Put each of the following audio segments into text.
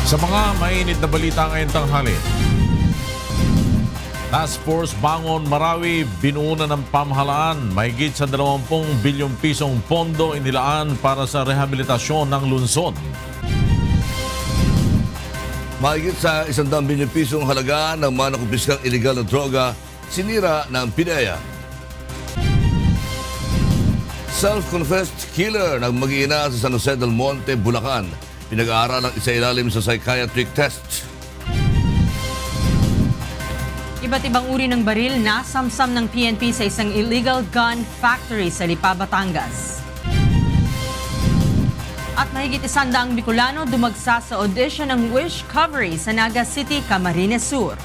Sa mga mainit na balita ngayong tanghali, Task Force Bangon Marawi binuuna ng pamahalaan. Mahigit sa 20 bilyong pisong pondo inilaan para sa rehabilitasyon ng lungsod. Mahigit sa 100 bilyong pisong halaga ng mga nakumpiskang iligal na droga sinira ng PIDEA. Self-confessed killer ng mag-iina sa San Jose del Monte, Bulacan. Pinag-aaralang isailalim sa psychiatric test. Iba't ibang uri ng baril nasamsam ng PNP sa isang illegal gun factory sa Lipa, Batangas. At mahigit 100 Bicolano dumagsa sa audition ng Wish Covery sa Naga City, Camarines Sur.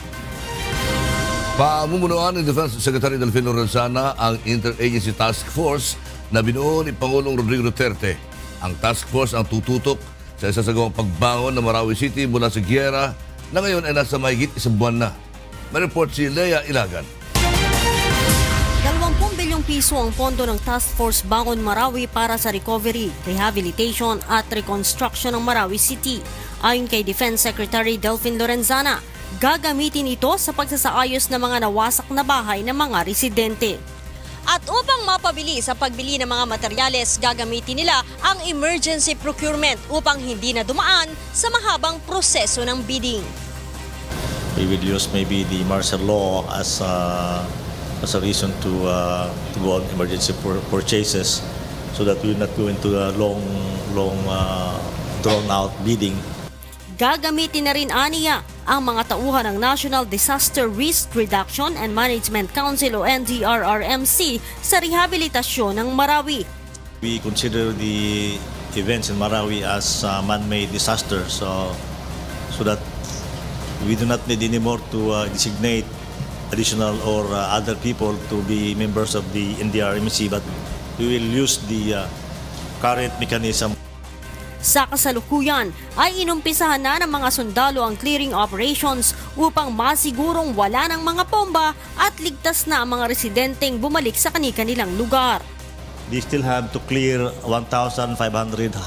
Pamumunuan ni Defense Secretary Delfin Lorenzana ang Interagency Task Force na binuo ni Pangulong Rodrigo Duterte. Ang task force ang tututok sa isasagawang pagbangon ng Marawi City mula sa giyera na ngayon ay nasa mahigit 1 buwan na. May report si Lea Ilagan. 20 bilyong piso ang pondo ng Task Force Bangon Marawi para sa recovery, rehabilitation at reconstruction ng Marawi City. Ayon kay Defense Secretary Delfin Lorenzana, gagamitin ito sa pagsasaayos ng mga nawasak na bahay ng mga residente. At upang mapabili sa pagbili ng mga materyales, gagamitin nila ang emergency procurement upang hindi na dumaan sa mahabang proseso ng bidding. We will use maybe the martial law as a reason to go on emergency purchases so that we will not go into a long drawn-out bidding. Gagamitin na rin aniya ang mga tauhan ng National Disaster Risk Reduction and Management Council o NDRRMC sa rehabilitasyon ng Marawi. We consider the events in Marawi as man-made disaster so that we do not need anymore to designate additional or other people to be members of the NDRRMC, but we will use the current mechanism. Sa kasalukuyan ay inumpisahan na ng mga sundalo ang clearing operations upang masigurong wala ng mga bomba at ligtas na ang mga residenteng bumalik sa kani-kanilang lugar. They still have to clear 1,500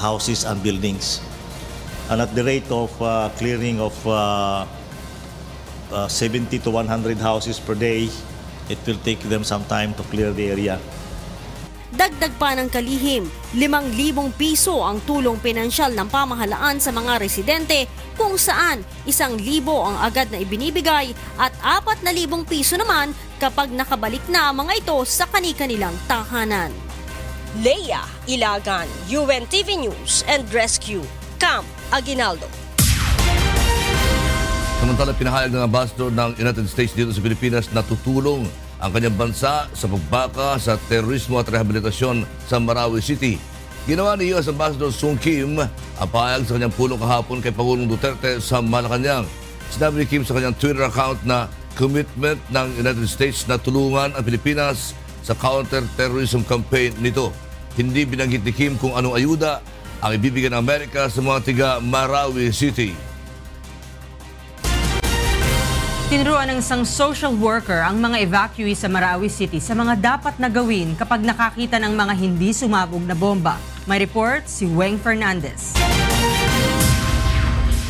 houses and buildings. And at the rate of clearing of 70 to 100 houses per day, it will take them some time to clear the area. Dagdag pa ng kalihim, 5,000 piso ang tulong pinansyal ng pamahalaan sa mga residente kung saan 1,000 ang agad na ibinibigay at 4,000 piso naman kapag nakabalik na ang mga ito sa kani-kanilang tahanan. Lea Ilagan, UNTV News and Rescue, Camp Aguinaldo. Samantala, pinahayag ng ambassador ng United States dito sa Pilipinas na tutulong ang kanyang bansa sa pagbaka sa terorismo at rehabilitasyon sa Marawi City. Ginawa ni US Ambassador Sung Kim ang pahayag sa kanyang pulong kahapon kay Pangulong Duterte sa Malacanang. Sinabi ni Kim sa kanyang Twitter account na commitment ng United States na tulungan ang Pilipinas sa counter-terrorism campaign nito. Hindi binanggit ni Kim kung anong ayuda ang ibibigay ng Amerika sa mga tiga Marawi City. Tinuruan ng isang social worker ang mga evacuee sa Marawi City sa mga dapat na gawin kapag nakakita ng mga hindi sumabog na bomba. May report si Weng Fernandez.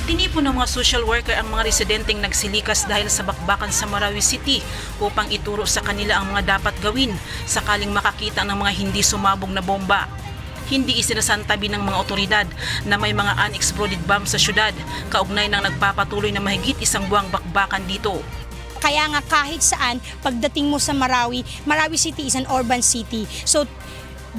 Tinipon ng mga social worker ang mga residenteng nagsilikas dahil sa bakbakan sa Marawi City upang ituro sa kanila ang mga dapat gawin sakaling makakita ng mga hindi sumabog na bomba. Hindi isinasantabi ng mga otoridad na may mga unexploded bomb sa syudad, kaugnay ng nagpapatuloy na mahigit 1 buwang bakbakan dito. Kaya nga kahit saan, pagdating mo sa Marawi, Marawi City is an urban city. So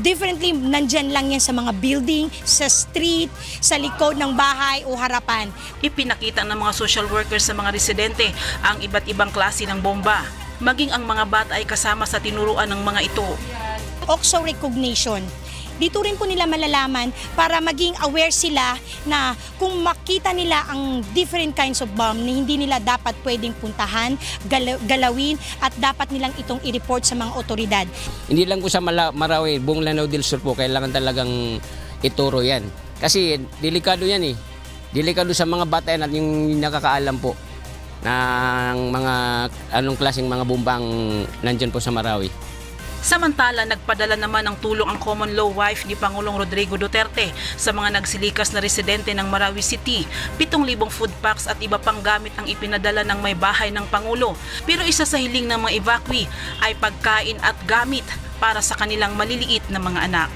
differently, nandyan lang yan sa mga building, sa street, sa likod ng bahay o harapan. Ipinakita ng mga social workers sa mga residente ang iba't ibang klase ng bomba. Maging ang mga bata ay kasama sa tinuruan ng mga ito. Also recognition. Dito rin po nila malalaman para maging aware sila na kung makita nila ang different kinds of bomb na hindi nila dapat pwedeng puntahan, galawin at dapat nilang itong i-report sa mga otoridad. Hindi lang po sa Marawi, buong Lanao del Sur po, kailangan talagang ituro yan. Kasi delikado yan eh. Delikado sa mga bata yan at yung nakakaalam po ng mga anong klaseng mga bombang nandyan po sa Marawi. Samantala, nagpadala naman ng tulong ang common law wife ni Pangulong Rodrigo Duterte sa mga nagsilikas na residente ng Marawi City. 7,000 food packs at iba pang gamit ang ipinadala ng may bahay ng Pangulo. Pero isa sa hiling ng mga evacuee ay pagkain at gamit para sa kanilang maliliit na mga anak.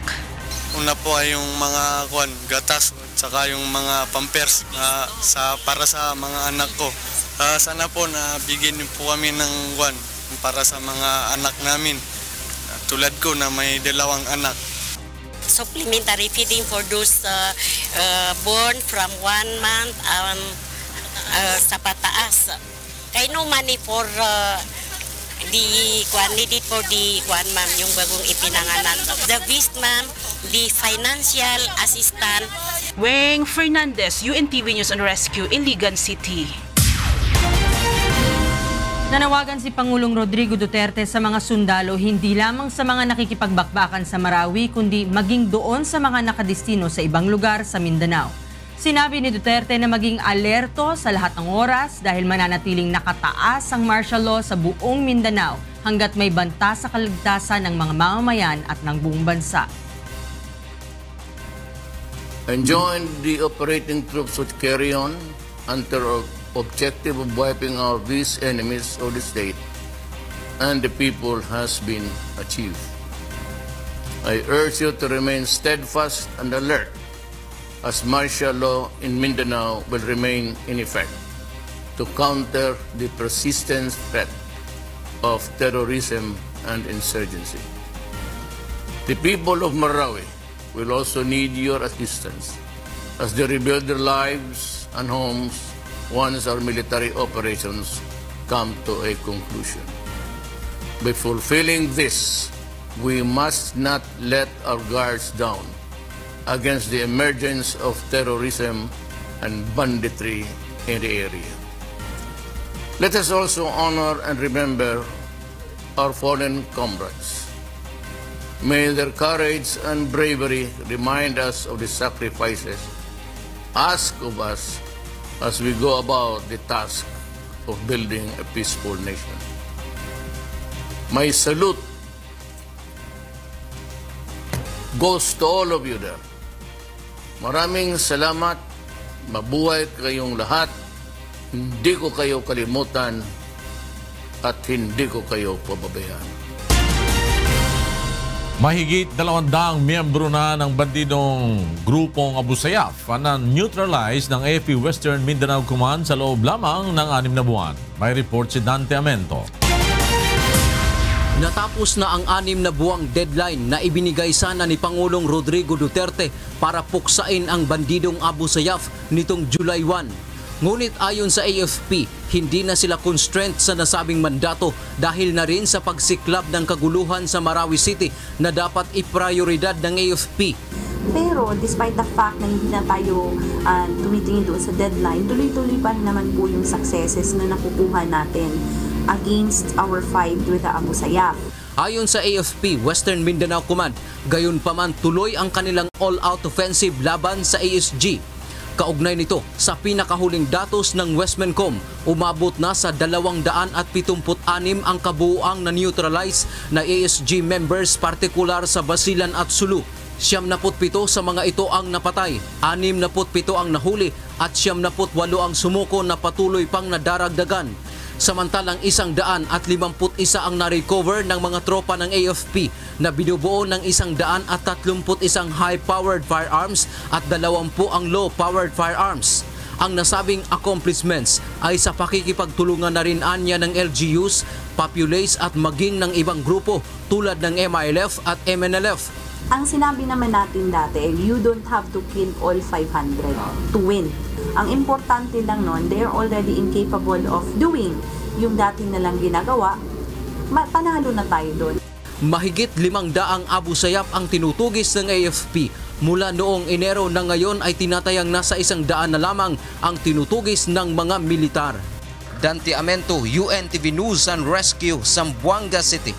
Una po ay yung mga gatas at saka yung mga pampers para sa mga anak ko. Sana po na bigyan niyo po kami ng para sa mga anak namin. Tulad ko na may 2 anak. Supplementary feeding for those born from 1 month sa pataas. Kaya no money for the needed for the ma'am, yung bagong ipinanganak. The beast ma'am, the financial assistant. Weng Fernandez, UNTV News on Rescue, Iligan City. Nanawagan si Pangulong Rodrigo Duterte sa mga sundalo hindi lamang sa mga nakikipagbakbakan sa Marawi kundi maging doon sa mga nakadestino sa ibang lugar sa Mindanao. Sinabi ni Duterte na maging alerto sa lahat ng oras dahil mananatiling nakataas ang martial law sa buong Mindanao hanggat may banta sa kaligtasan ng mga mamamayan at ng buong bansa. And join the operating troops which carry on under objective of wiping out these enemies of the state and the people has been achieved. I urge you to remain steadfast and alert as martial law in Mindanao will remain in effect to counter the persistent threat of terrorism and insurgency. The people of Marawi will also need your assistance as they rebuild their lives and homes once our military operations come to a conclusion. By fulfilling this, we must not let our guards down against the emergence of terrorism and banditry in the area. Let us also honor and remember our fallen comrades. May their courage and bravery remind us of the sacrifices asked of us as we go about the task of building a peaceful nation. My salute goes to all of you there. Maraming salamat, mabuhay kayong lahat, hindi ko kayo kalimutan at hindi ko kayo pababayaan. Mahigit 200 miyembro na ng bandidong grupong Abu Sayyaf na neutralize ng AFP Western Mindanao Command sa loob lamang ng 6 na buwan. May report si Dante Amento. Natapos na ang 6 na buwang deadline na ibinigay sana ni Pangulong Rodrigo Duterte para puksain ang bandidong Abu Sayyaf nitong July 1. Ngunit ayon sa AFP, hindi na sila constraint sa nasabing mandato dahil na rin sa pagsiklab ng kaguluhan sa Marawi City na dapat iprioridad ng AFP. Pero despite the fact na hindi na tayo tumitingin doon sa deadline, tuloy-tuloy pa rin naman po yung successes na nakukuha natin against our fight with the Abu Sayyaf. Ayon sa AFP Western Mindanao Command, gayon pa man tuloy ang kanilang all-out offensive laban sa ASG. Kaugnay nito, sa pinakahuling datos ng Westmencom, umabot na sa 276 ang kabuuang na-neutralize na ASG members partikular sa Basilan at Sulu. 77 sa mga ito ang napatay, 67 ang nahuli at 78 ang sumuko na patuloy pang nadaragdagan. Samantalang 151 ang na-recover ng mga tropa ng AFP na binubuo ng 131 high-powered firearms at 20 ang low-powered firearms. Ang nasabing accomplishments ay sa pakikipagtulungan na rin anya ng LGUs, populace at maging ng ibang grupo tulad ng MILF at MNLF. Ang sinabi naman natin dati, you don't have to kill all 500 to win. Ang importante lang nun, they're already incapable of doing yung dati nalang ginagawa, panalo na tayo doon. Mahigit 500 Abu Sayyaf ang tinutugis ng AFP. Mula noong Enero na ngayon ay tinatayang nasa 100 na lamang ang tinutugis ng mga militar. Dante Amento, UNTV News and Rescue, Zamboanga City.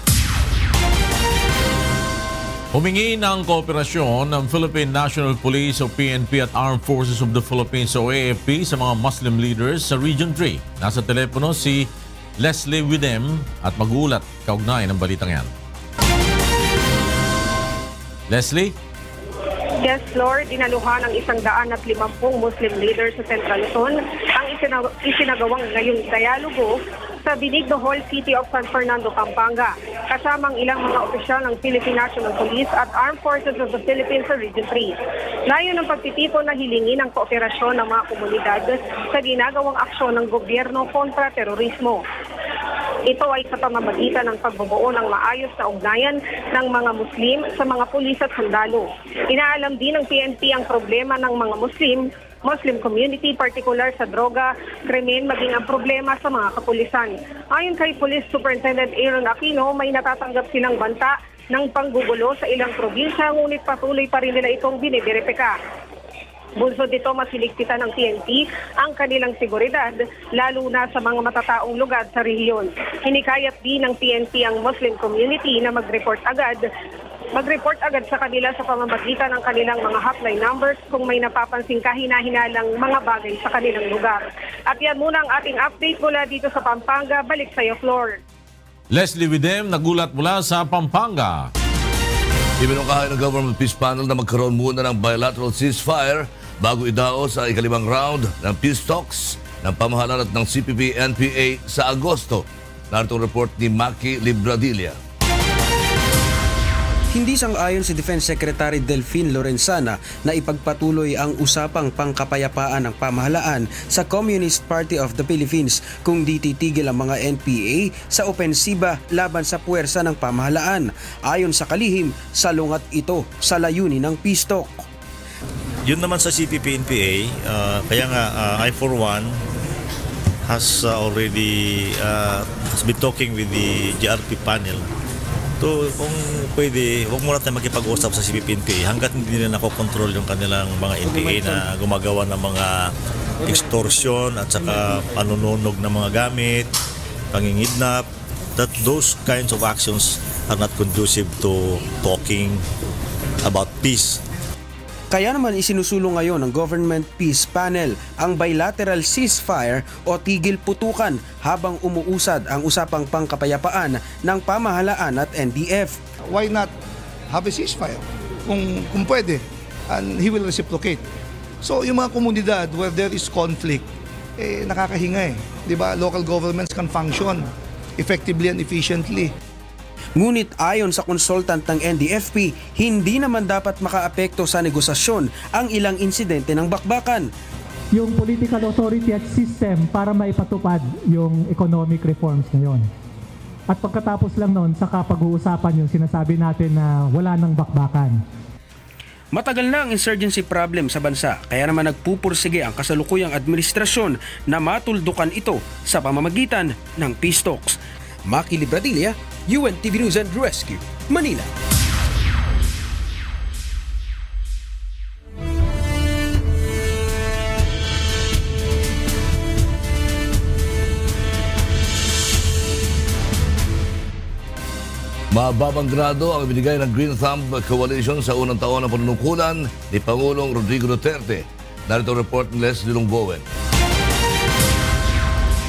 Humingi ng kooperasyon ng Philippine National Police o PNP at Armed Forces of the Philippines o AFP sa mga Muslim leaders sa Region 3. Nasa telepono si Leslie Widem at mag-uulat kaugnay ng balitang yan. Leslie? Yes, Lord, dinaluhan ng 150 Muslim leaders sa Central Luzon ang isinagawang ngayong dialogo sa Benigno Hall, City of San Fernando, Pampanga, kasamang ilang mga opisyal ng Philippine National Police at Armed Forces of the Philippines sa Region 3. Layon ng pagtitipon na hilingin ang kooperasyon ng mga komunidad sa ginagawang aksyon ng gobyerno kontra terorismo. Ito ay sa pamamagitan ng pagbubuo ng maayos na ugnayan ng mga Muslim sa mga pulis at sundalo. Inaalam din ng PNP ang problema ng mga Muslim community, particular sa droga, krimen, maging ang problema sa mga kapulisan. Ayon kay Police Superintendent Aaron Aquino, may natatanggap silang banta ng panggugulo sa ilang probinsya, ngunit patuloy pa rin nila itong biniberipika. Bunsod dito, masiligpitan ng PNP ang kanilang seguridad, lalo na sa mga matataong lugar sa rehiyon. Hinikayat din ng PNP ang Muslim community na mag-report agad sa kanila sa pamamagitan ng kanilang mga hotline numbers kung may napapansing kahina-hinalang mga bagay sa kanilang lugar. At yan muna ang ating update mula dito sa Pampanga. Balik sa iyo, Flor. Leslie Widem, nagulat mula sa Pampanga. Ibinungkahay ng Government Peace Panel na magkaroon muna ng bilateral ceasefire bago idaos sa ikalimang round ng peace talks ng pamahalaan at ng CPP-NPA sa Agosto. Narito ang report ni Maki Libradilla. Hindi sang-ayon si Defense Secretary Delfin Lorenzana na ipagpatuloy ang usapang pangkapayapaan ng pamahalaan sa Communist Party of the Philippines kung di titigil ang mga NPA sa opensiba laban sa puwersa ng pamahalaan. Ayon sa kalihim, salungat ito sa layunin ng peace talk. Yun naman sa CPP-NPA, kaya nga I for one has already has been talking with the GRP panel. So, kung pwede, huwag muna tayo makipag-usap sa CPP-NPA hanggat hindi nila nakokontrol yung kanilang mga NPA na gumagawa ng mga extortion at saka panununog ng mga gamit, pangingidnap, that those kinds of actions are not conducive to talking about peace. Kaya naman isinusulong ngayon ng Government Peace Panel ang bilateral ceasefire o tigil putukan habang umuusad ang usapang pangkapayapaan ng pamahalaan at NDF. Why not have a ceasefire kung pwede, and he will reciprocate. So yung mga komunidad where there is conflict, nakakahinga Di ba? Local governments can function effectively and efficiently. Ngunit ayon sa consultant ng NDFP, hindi naman dapat makaapekto sa negosasyon ang ilang insidente ng bakbakan. Yung political authority at system para maipatupad yung economic reforms na yun. At pagkatapos lang noon, saka pag-uusapan yung sinasabi natin na wala nang bakbakan. Matagal na ang insurgency problem sa bansa, kaya naman nagpupursige ang kasalukuyang administrasyon na matuldukan ito sa pamamagitan ng peace talks. Maki Libradilla, UNTV News and Rescue, Manila. Mababang grado ang binigay ng Green Thumb Coalition sa unang taon ng panunungkulan ni Pangulong Rodrigo Duterte. Narito ang report ni Leslie Longbowen.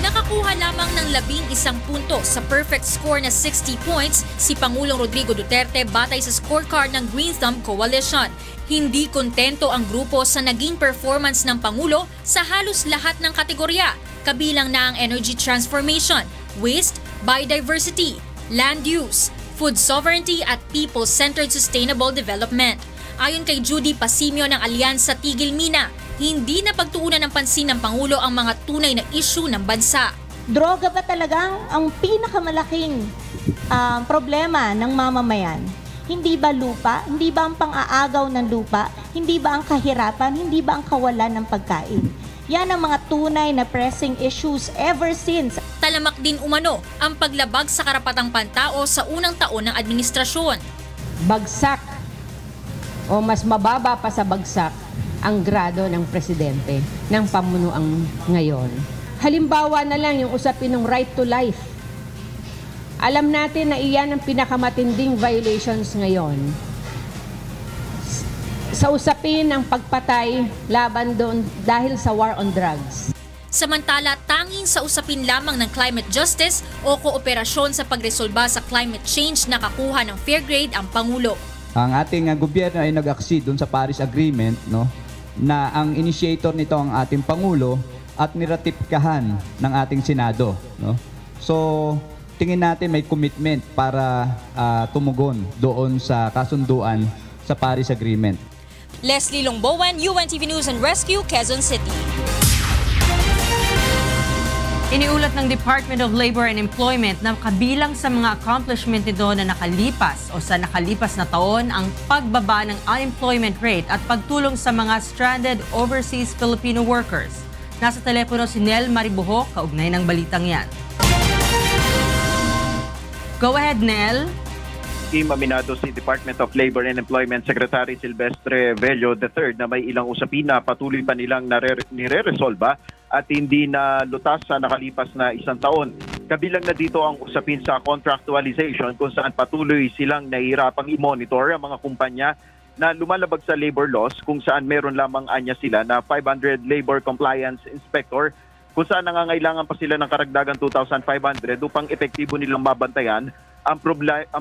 Nakakuha lamang ng 11 punto sa perfect score na 60 points si Pangulong Rodrigo Duterte batay sa scorecard ng Green Thumb Coalition. Hindi kontento ang grupo sa naging performance ng Pangulo sa halos lahat ng kategorya, kabilang na ang energy transformation, waste, biodiversity, land use, food sovereignty at people-centered sustainable development. Ayon kay Judy Pasimio ng Alyansa Tigil Mina, hindi na pagtuunan ng pansin ng Pangulo ang mga tunay na issue ng bansa. Droga ba talaga ang pinakamalaking problema ng mamamayan? Hindi ba lupa? Hindi ba ang pang-aagaw ng lupa? Hindi ba ang kahirapan? Hindi ba ang kawalan ng pagkain? Yan ang mga tunay na pressing issues ever since. Talamak din umano ang paglabag sa karapatang pantao sa unang taon ng administrasyon. Bagsak o mas mababa pa sa bagsak ang grado ng presidente ng pamunuan ngayon. Halimbawa na lang yung usapin ng right to life. Alam natin na iyan ang pinakamatinding violations ngayon. Sa usapin ng pagpatay laban doon dahil sa war on drugs. Samantala, tanging sa usapin lamang ng climate justice o kooperasyon sa pagresolba sa climate change nakakuha ng fair grade ang Pangulo. ang ating gobyerno ay nag-accede dun sa Paris Agreement, no, na ang initiator nito ang ating Pangulo at niratipikahan ng ating Senado, no. So tingin natin may commitment para tumugon doon sa kasunduan sa Paris Agreement. Leslie Longbowen, UNTV News and Rescue, Quezon City. Iniulat ng Department of Labor and Employment na kabilang sa mga accomplishment nito na nakalipas o sa nakalipas na taon ang pagbaba ng unemployment rate at pagtulong sa mga stranded overseas Filipino workers. Nasa telepono si Nel Maribuho, kaugnay ng balitang yan. Go ahead, Nel. Aminado si Department of Labor and Employment Secretary Silvestre Vello III na may ilang usapin na patuloy pa nilang nire-resolba at hindi na lutas sa nakalipas na isang taon. Kabilang na dito ang usapin sa contractualization kung saan patuloy silang nahihirapang i-monitor ang mga kumpanya na lumalabag sa labor laws kung saan meron lamang anya sila na 500 labor compliance inspector kung saan nangangailangan pa sila ng karagdagang 2,500 upang epektibo nilang mabantayan ang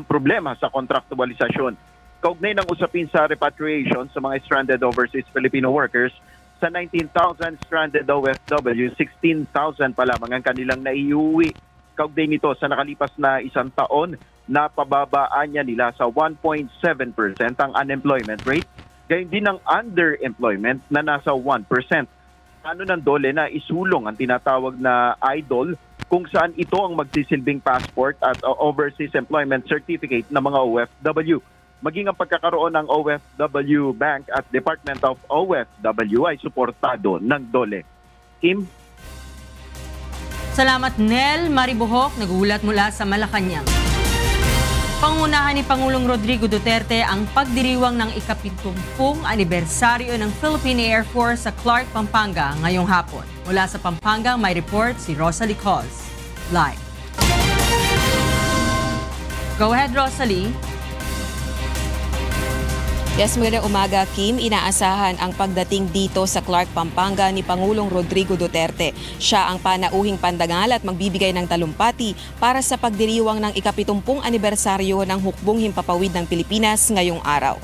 problema sa contractualisasyon. Kaugnay ng usapin sa repatriation sa mga stranded overseas Filipino workers, sa 19,000 stranded OFW, 16,000 pa lamang ang kanilang naiuwi. Kaugnay nito sa nakalipas na isang taon, napababaan niya nila sa 1.7% ang unemployment rate, gayon din ang underemployment na nasa 1%. Ano ng DOLE na isulong ang tinatawag na IDOL kung saan ito ang magsisilbing passport at overseas employment certificate ng mga OFW. Maging ang pagkakaroon ng OFW Bank at Department of OFW ay suportado ng DOLE. Kim? Salamat, Nel Maribuhok, nagulat mula sa Malacanang. Pangunahan ni Pangulong Rodrigo Duterte ang pagdiriwang ng ika-70 anibersaryo ng Philippine Air Force sa Clark, Pampanga ngayong hapon. Mula sa Pampanga, may report si Rosalie Cos. Live. Go ahead, Rosalie. Yes, magandang umaga, Kim. Inaasahan ang pagdating dito sa Clark, Pampanga ni Pangulong Rodrigo Duterte. Siya ang panauhing pandangal at magbibigay ng talumpati para sa pagdiriwang ng ika-70 anibersaryo ng Hukbong Himpapawid ng Pilipinas ngayong araw.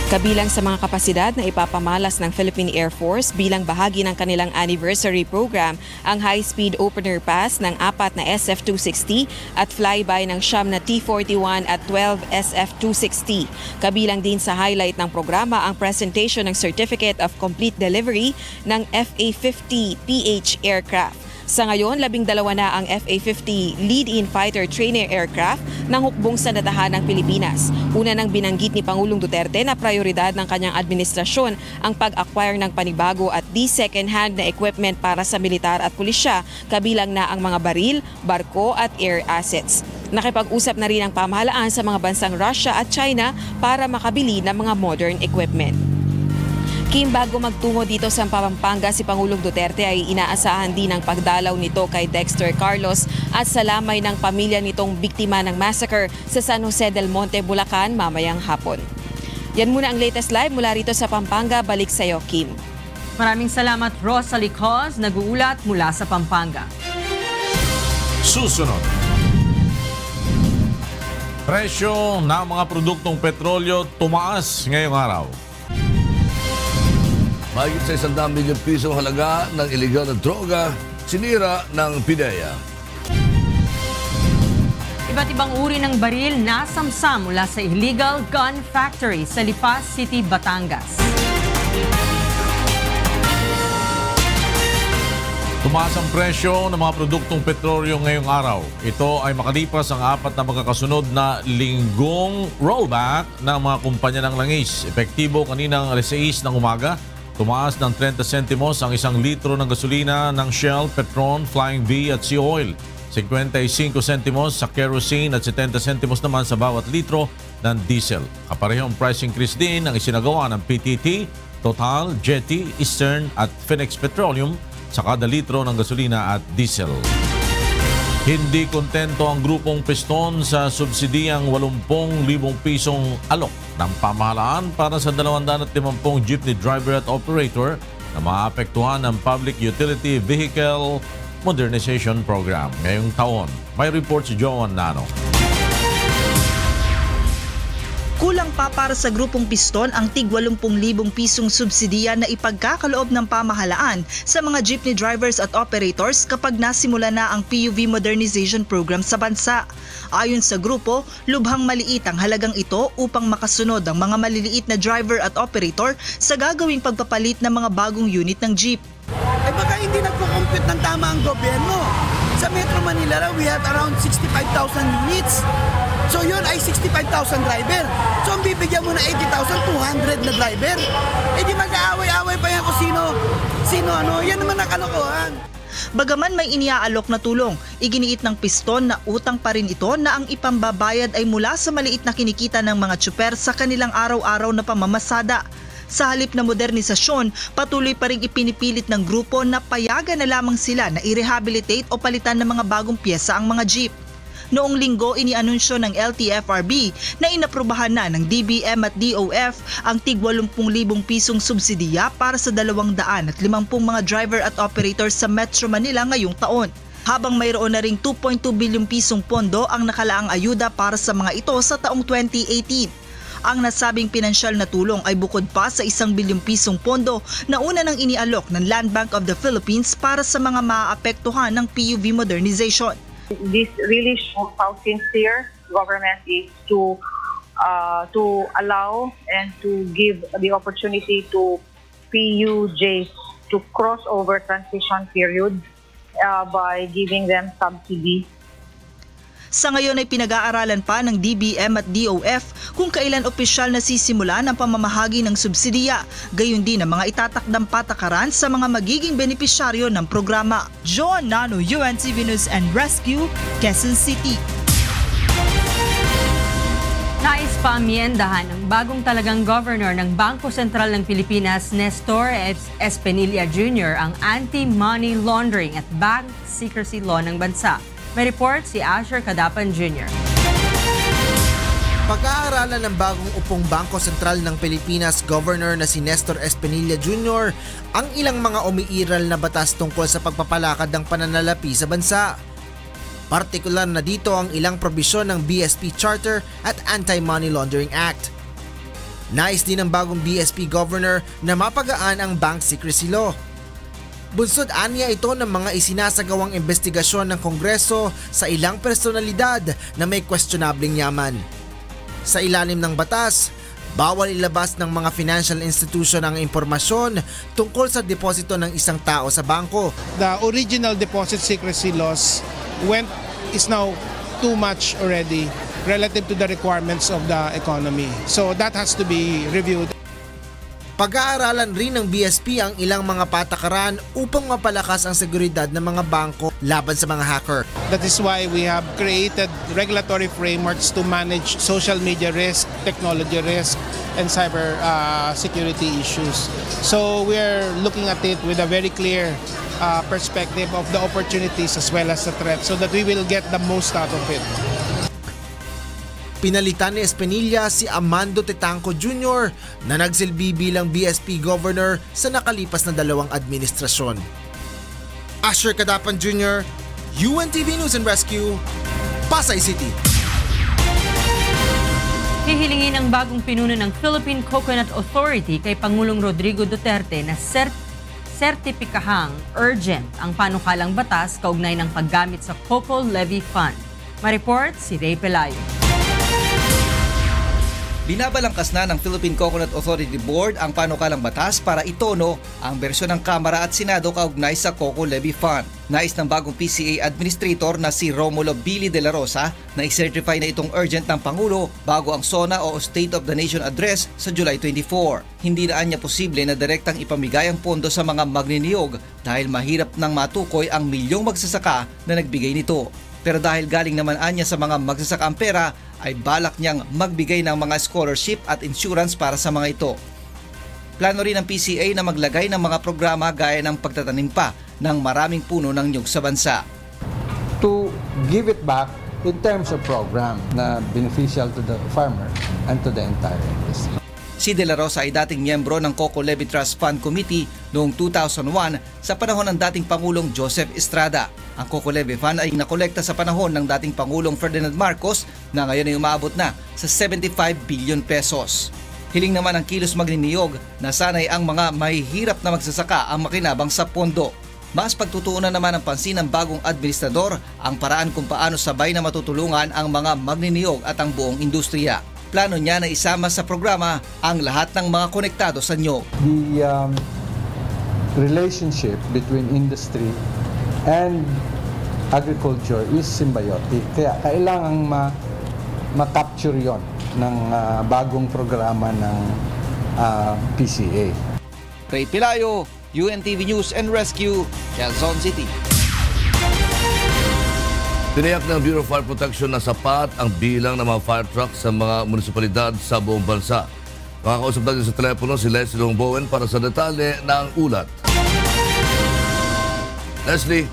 Kabilang sa mga kapasidad na ipapamalas ng Philippine Air Force bilang bahagi ng kanilang anniversary program ang high-speed opener pass ng 4 na SF-260 at flyby ng 9 na T-41 at 12 SF-260. Kabilang din sa highlight ng programa ang presentation ng Certificate of Complete Delivery ng FA-50 PH aircraft. Sa ngayon, 12 na ang FA-50 lead-in fighter trainer aircraft ng hukbong sanatahan ng Pilipinas. Una nang binanggit ni Pangulong Duterte na prioridad ng kanyang administrasyon ang pag-acquire ng panibago at di second-hand na equipment para sa militar at pulisya, kabilang na ang mga baril, barko at air assets. Nakipag-usap na rin ang pamahalaan sa mga bansang Russia at China para makabili ng mga modern equipment. Kim, bago magtungo dito sa Pampanga, si Pangulong Duterte ay inaasahan din ang pagdalaw nito kay Dexter Carlos at sa lamay ng pamilya nitong biktima ng massacre sa San Jose del Monte, Bulacan mamayang hapon. Yan muna ang latest live mula rito sa Pampanga. Balik sa iyo, Kim. Maraming salamat, Rosalie Cos, nag-uulat mula sa Pampanga. Susunod. Presyo ng mga produktong petrolyo tumaas ngayong araw. Mahigit sa 100 milyong piso halaga ng iligal na droga sinira ng PIDEA. Iba't ibang uri ng baril nasamsam mula sa illegal gun factory sa Lipas City, Batangas. Tumaas ang presyo ng mga produktong petrolyo ngayong araw. Ito ay makalipas ang 4 na magkakasunod na linggong rollback ng mga kumpanya ng langis. Epektibo kaninang 6 ng umaga. Tumaas ng 30 sentimos ang 1 litro ng gasolina ng Shell, Petron, Flying V at Sea Oil. 55 sentimos sa kerosene at 70 sentimos naman sa bawat litro ng diesel. Kaparehong price increase din ang isinagawa ng PTT, Total, Jetty, Eastern at Phoenix Petroleum sa kada litro ng gasolina at diesel. Hindi kontento ang grupong Piston sa subsidiyang 80,000 pisong alok ng pamahalaan para sa 250 jeepney driver at operator na maapektuhan ng Public Utility Vehicle Modernization Program ngayong taon. May report si Joan Nano. Kulang pa para sa grupong Piston ang tig 80,000 pisong subsidiya na ipagkakaloob ng pamahalaan sa mga jeepney drivers at operators kapag nasimula na ang PUV modernization program sa bansa. Ayon sa grupo, lubhang maliit ang halagang ito upang makasunod ang mga maliliit na driver at operator sa gagawing pagpapalit ng mga bagong unit ng jeep. Ay baka hindi nagko-compute ng tama ang gobyerno. Sa Metro Manila, we have around 65,000 units. So yun ay 65,000 driver. So ang bibigyan mo na 80,200 na driver. Eh di mag-aaway-aaway pa yan kung sino ano. Yan naman ang kalokohan. Bagaman may iniaalok na tulong, iginiit ng Piston na utang pa rin ito na ang ipambabayad ay mula sa maliit na kinikita ng mga tsuper sa kanilang araw-araw na pamamasada. Sa halip na modernisasyon, patuloy pa rin ipinipilit ng grupo na payagan na lamang sila na i-rehabilitate o palitan ng mga bagong pyesa ang mga jeep. Noong linggo, inianunsyo ng LTFRB na inaprubahan na ng DBM at DOF ang tig 80,000 pisong subsidiya para sa 250 mga driver at operators sa Metro Manila ngayong taon. Habang mayroon na ring 2.2 bilyong pisong pondo ang nakalaang ayuda para sa mga ito sa taong 2018. Ang nasabing pinansyal na tulong ay bukod pa sa 1 bilyong pisong pondo na una nang inialok ng Land Bank of the Philippines para sa mga maaapektuhan ng PUV modernization. This really shows how sincere government is to allow and to give the opportunity to PUJs to cross over transition period by giving them subsidy. Sa ngayon ay pinag-aaralan pa ng DBM at DOF kung kailan opisyal na sisimulan ang pamamahagi ng subsidiya, gayon din ang mga itatakdang patakaran sa mga magiging benepisyaryo ng programa. John Nano, UNTV News and Rescue, Quezon City. Nais paamyendahan ng bagong talagang governor ng Bangko Sentral ng Pilipinas, Nestor Espinilla Jr. ang anti-money laundering at bank secrecy law ng bansa. May report si Asher Cadapan Jr. Pag-aaralan ng bagong upong Bangko Sentral ng Pilipinas Governor na si Nestor Espinilla Jr. ang ilang mga umiiral na batas tungkol sa pagpapalakad ng pananalapi sa bansa. Partikular na dito ang ilang probisyon ng BSP Charter at Anti-Money Laundering Act. Nais din ng bagong BSP Governor na mapagaan ang bank secrecy law. Bunsod anya ito ng mga isinasagawang investigasyon ng Kongreso sa ilang personalidad na may questionabling yaman. Sa ilalim ng batas, bawal ilabas ng mga financial institution ang impormasyon tungkol sa deposito ng isang tao sa bangko. The original deposit secrecy laws is now too much already relative to the requirements of the economy. So that has to be reviewed. Pag-aaralan rin ng BSP ang ilang mga patakaran upang mapalakas ang seguridad ng mga bangko laban sa mga hacker. That is why we have created regulatory frameworks to manage social media risk, technology risk, and cyber security issues. So we're looking at it with a very clear perspective of the opportunities as well as the threats so that we will get the most out of it. Pinalitan ni Espinilla si Amando Tetangco Jr. na nagsilbi bilang BSP Governor sa nakalipas na 2 administrasyon. Asher Cadapan Jr., UNTV News and Rescue, Pasay City. Hihilingin ang bagong pinuno ng Philippine Coconut Authority kay Pangulong Rodrigo Duterte na sertipikahang urgent ang panukalang batas kaugnay ng paggamit sa Coco Levy Fund. Ma-report si Ray Pelayo. Binabalangkas na ng Philippine Coconut Authority Board ang panukalang batas para itono ang bersyon ng Kamara at Senado kaugnay sa Coco Levy Fund. Nais ng bagong PCA Administrator na si Romulo Billy de la Rosa na i-certify na itong urgent ng Pangulo bago ang SONA o State of the Nation Address sa July 24. Hindi na anya posible na direktang ipamigay ang pondo sa mga magniniyog dahil mahirap nang matukoy ang milyong magsasaka na nagbigay nito. Pero dahil galing naman anya sa mga magsasaka ang pera, ay balak niyang magbigay ng mga scholarship at insurance para sa mga ito. Plano rin ng PCA na maglagay ng mga programa gaya ng pagtatanim pa ng maraming puno ng niyog sa bansa. To give it back in terms of program na beneficial to the farmer and to the entire industry. Si De La Rosa ay dating miyembro ng Coco Levy Trust Fund Committee noong 2001 sa panahon ng dating Pangulong Joseph Estrada. Ang Coco Levy Fund ay nakolekta sa panahon ng dating Pangulong Ferdinand Marcos na ngayon ay umaabot na sa 75 billion pesos. Hiling naman ng kilos magniniyog na sanay ang mga mahihirap na magsasaka ang makinabang sa pondo. Mas pagtutuunan naman ng pansin ng bagong administrador ang paraan kung paano sabay na matutulungan ang mga magniniyog at ang buong industriya. Plano niya na isama sa programa ang lahat ng mga konektado sa niyog. The relationship between industry and agriculture is symbiotic. Kaya kailangan ma-capture yon ng bagong programa ng PCA. Ray Pilayo, UNTV News and Rescue, Quezon City. Tiniyak ng Bureau of Fire Protection na sapat ang bilang ng mga fire trucks sa mga munisipalidad sa buong bansa. Makakausap natin sa telepono si Leslie Bowen para sa detalye ng ulat. Leslie.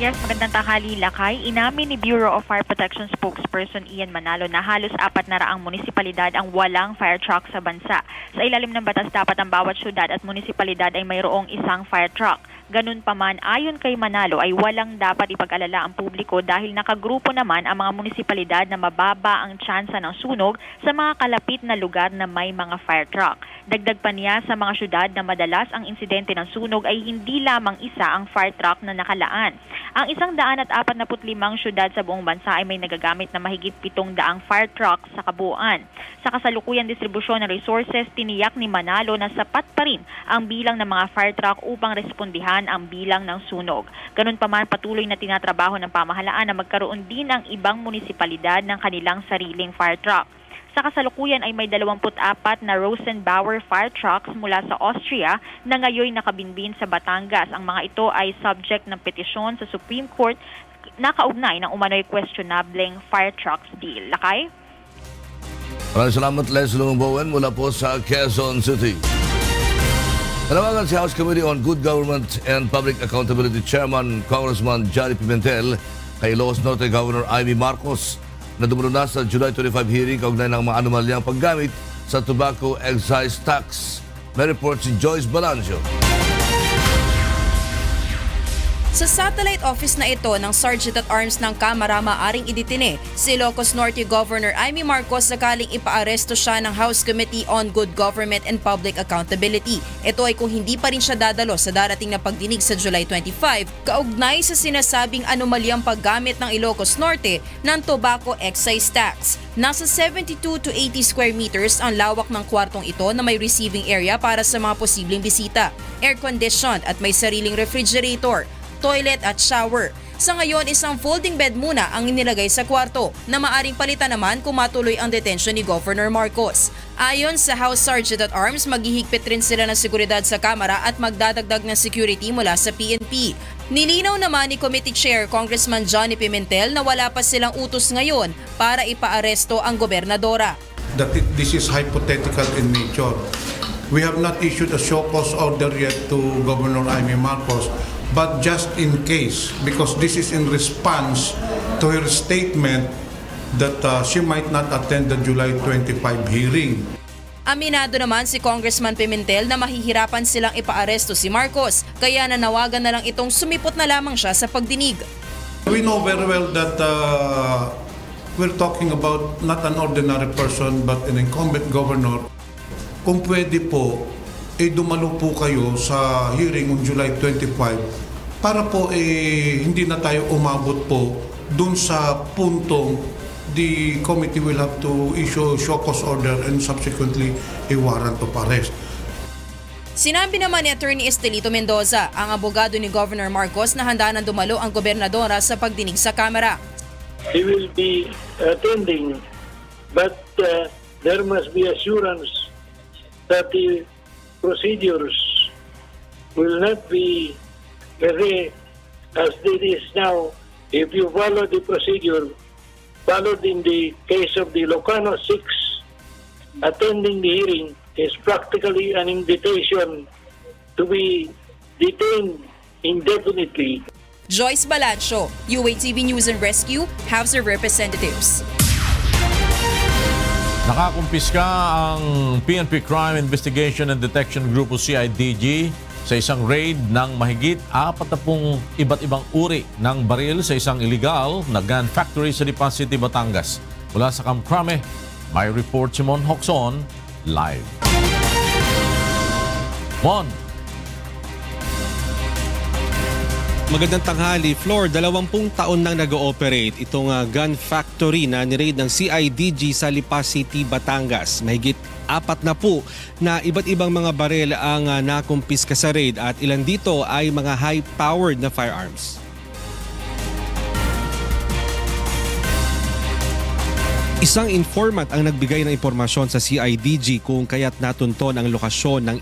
Yes, magandang tanghali, Lakay. Inamin ni Bureau of Fire Protection spokesperson Ian Manalo na halos 400 munisipalidad ang walang fire truck sa bansa. Sa ilalim ng batas, dapat ang bawat syudad at munisipalidad ay mayroong isang fire truck. Ganun pa man, ayon kay Manalo ay walang dapat ipag-alala ang publiko dahil nakagrupo naman ang mga munisipalidad na mababa ang tsansa ng sunog sa mga kalapit na lugar na may mga fire truck. Dagdag pa niya, sa mga syudad na madalas ang insidente ng sunog ay hindi lamang isa ang fire truck na nakalaan. Ang 145 syudad sa buong bansa ay may nagagamit na mahigit 700 fire truck sa kabuuan. Sa kasalukuyan distribusyon ng resources, tiniyak ni Manalo na sapat pa rin ang bilang ng mga fire truck upang respondihan ang bilang ng sunog. Ganun pa man, patuloy na tinatrabaho ng pamahalaan na magkaroon din ang ibang munisipalidad ng kanilang sariling fire truck. Sa kasalukuyan ay may 24 na Rosenbauer fire trucks mula sa Austria na ngayon nakabinbin sa Batangas. Ang mga ito ay subject ng petisyon sa Supreme Court na kaugnay ng umano'y questionableng fire trucks deal. Lakay? Maraming salamat, Leslie Bowen mula po sa Quezon City. Nanawagan si House Committee on Good Government and Public Accountability Chairman Congressman Johnny Pimentel kay Ilocos Norte Governor Amy Marcos na dumunod na sa July 25 hearing kaugnay ng mga anomalyang paggamit sa tobacco excise tax. May report si Joyce Balancio. Sa satellite office na ito ng Sergeant at Arms ng Kamara, maaring iditine si Ilocos Norte Governor Amy Marcos sakaling ipaaresto siya ng House Committee on Good Government and Public Accountability. Ito ay kung hindi pa rin siya dadalo sa darating na pagdinig sa July 25, kaugnay sa sinasabing anomalyang paggamit ng Ilocos Norte ng tobacco excise tax. Nasa 72 to 80 square meters ang lawak ng kwartong ito na may receiving area para sa mga posibleng bisita, air-conditioned at may sariling refrigerator, toilet at shower. Sa ngayon, isang folding bed muna ang inilagay sa kwarto na maaring palitan naman kung matuloy ang detention ni Governor Marcos. Ayon sa House Sergeant at Arms, maghihigpit rin sila ng seguridad sa Kamara at magdadagdag ng security mula sa PNP. Nilinaw naman ni Committee Chair Congressman Johnny Pimentel na wala pa silang utos ngayon para ipaaresto ang gobernadora. That this is hypothetical in nature. We have not issued a show cause order yet to Governor Amy Marcos. But just in case, because this is in response to her statement that she might not attend the July 25 hearing. Aminado naman si Congressman Pimentel na mahihirapan silang ipaaresto si Marcos, kaya nanawagan na lang itong sumipot na lamang siya sa pagdinig. We know very well that we're talking about not an ordinary person but an incumbent governor. Kung pwede po, dumalo po kayo sa hearing on July 25 para po hindi na tayo umabot po dun sa puntong the committee will have to issue show cause order and subsequently a warrant of arrest. Sinabi naman ni Attorney Estelito Mendoza, ang abogado ni Governor Marcos, na handa nang dumalo ang gobernadora sa pagdinig sa Kamara. He will be attending, but there must be assurance that the procedures will not be as it is now. If you follow the procedure followed in the case of the Ilocano 6, attending the hearing is practically an invitation to be detained indefinitely. Joyce Balancio, UATV News and Rescue, House of Representatives. Nakakumpiska ang PNP Crime Investigation and Detection Group o CIDG sa isang raid ng mahigit 40 iba't ibang uri ng baril sa isang illegal na gun factory sa Lipa City, Batangas. Mula sa Camp Crame, may report si Mon Hoxon live. Mon! Magandang tanghali, Flor. 20 taon nang nag-ooperate itong gun factory na niraid ng CIDG sa Lipa City, Batangas. Mahigit 40 na iba't ibang mga baril ang nakumpiska sa raid at ilan dito ay mga high-powered na firearms. Isang informant ang nagbigay ng impormasyon sa CIDG kung kaya't natunton ang lokasyon ng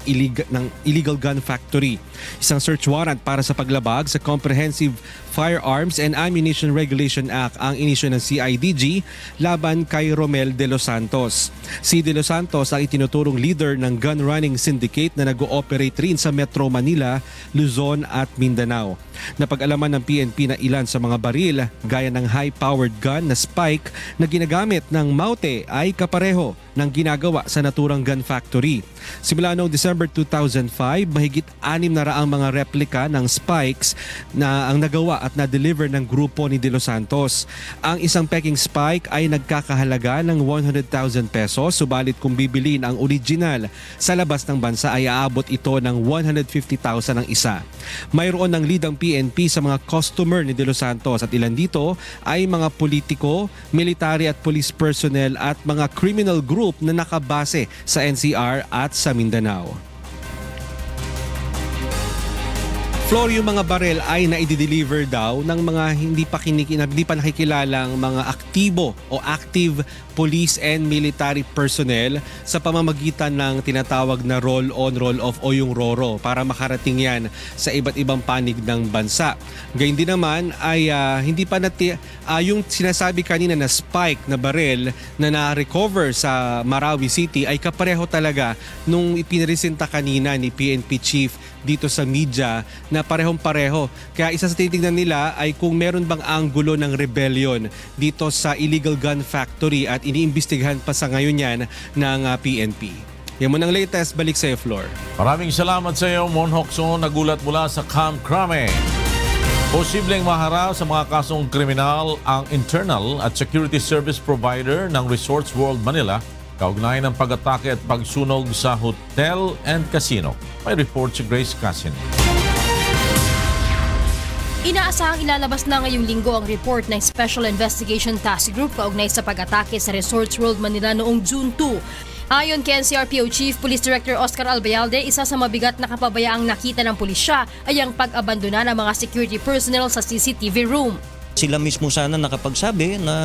illegal gun factory. Isang search warrant para sa paglabag sa Comprehensive Firearms and Ammunition Regulation Act ang inisyu ng CIDG laban kay Romel De Los Santos. Si De Los Santos ang itinuturong leader ng gun running syndicate na nag-ooperate rin sa Metro Manila, Luzon at Mindanao. Napag-alaman ng PNP na ilan sa mga baril gaya ng high-powered gun na Spike na ginagamit ng Maute ay kapareho ng ginagawa sa naturang gun factory. Simula noong December 2005, mahigit 600 mga replika ng Spikes na ang nagawa at na-deliver ng grupo ni De Los Santos. Ang isang peking Spike ay nagkakahalaga ng 100,000 pesos, subalit kung bibilin ang original sa labas ng bansa ay aabot ito ng 150,000 ang isa. Mayroon ng lead ang PNP sa mga customer ni De Los Santos at ilan dito ay mga politiko, military at police personnel at mga criminal group na nakabase sa NCR at sa Mindanao. Flor, yung mga barel ay na-deliver daw ng mga hindi pa nakikilalang mga aktibo o active police and military personnel sa pamamagitan ng tinatawag na roll-on, roll-off o yung RORO para makarating yan sa iba't ibang panig ng bansa. Gayun din naman ay hindi pa yung sinasabi kanina na Spike na barel na na-recover sa Marawi City ay kapareho talaga nung ipinresenta kanina ni PNP Chief dito sa media na parehong-pareho. Kaya isa sa titignan nila ay kung meron bang anggulo ng rebellion dito sa illegal gun factory at iniimbestigahan pa sa ngayon yan ng PNP. Yan mo ng latest, balik sa iyo, Flor. Maraming salamat sa iyo, Mon Hoxon, nagulat mula sa Camp Crame. Posibleng maharap sa mga kasong kriminal ang internal at security service provider ng Resorts World Manila kaugnay ng pag-atake at pagsunog sa hotel and casino. May report si Grace Casin. Inaasahang ilalabas na ngayong linggo ang report ng Special Investigation Task Group kaugnay sa pag-atake sa Resorts World Manila noong June 2. Ayon kay NCRPO Chief Police Director Oscar Albayalde, isa sa mabigat na kapabayaang nakita ng pulisya ay ang pag-abandona ng mga security personnel sa CCTV room. Sila mismo sana nakapagsabi na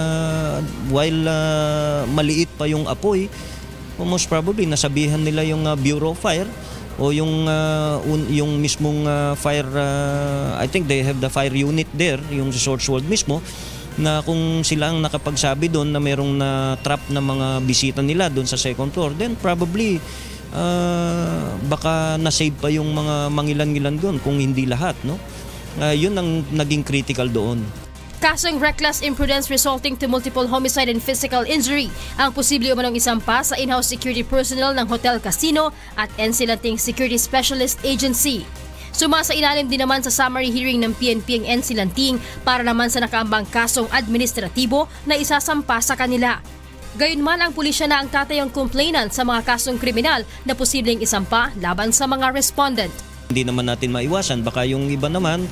while maliit pa yung apoy, most probably nasabihan nila yung Bureau of Fire o yung mismong fire, I think they have the fire unit there, yung Resorts World mismo, na kung sila ang nakapagsabi doon na merong na-trap na mga bisita nila doon sa second floor, then probably baka na-save pa yung mga mangilan-ngilan doon kung hindi lahat, no? Yun ang naging critical doon. Kasong reckless imprudence resulting to multiple homicide and physical injury ang posible umanong isampa sa in-house security personnel ng Hotel Casino at Ensilanting Security Specialist Agency. Sumasa ilalim din naman sa summary hearing ng PNP ang Ensilanting para naman sa nakaambang kasong administratibo na isasampa sa kanila. Gayunman ang pulisya na ang tatayong complainant sa mga kasong kriminal na posibleng isampa laban sa mga respondent. Hindi naman natin maiwasan, baka yung iba naman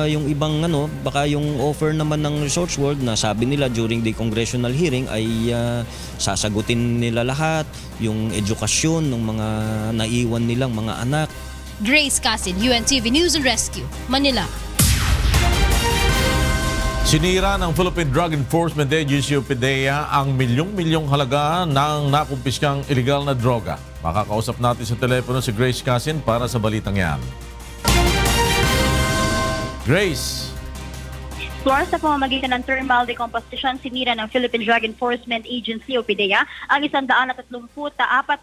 yung ibang baka yung offer naman ng Resorts World na sabi nila during the congressional hearing ay sasagutin nila lahat yung edukasyon ng mga naiwan nilang mga anak. Grace Casin, UNTV News and Rescue, Manila. Sinira ng Philippine Drug Enforcement Agency o PDEA ang milyong-milyong halaga ng nakumpiskang illegal na droga. Makakausap natin sa telepono si Grace Casin para sa balitang yan. Grace. Flor, sa pamamagitan ng thermal decomposition, sinira ng Philippine Drug Enforcement Agency o PDEA ang 134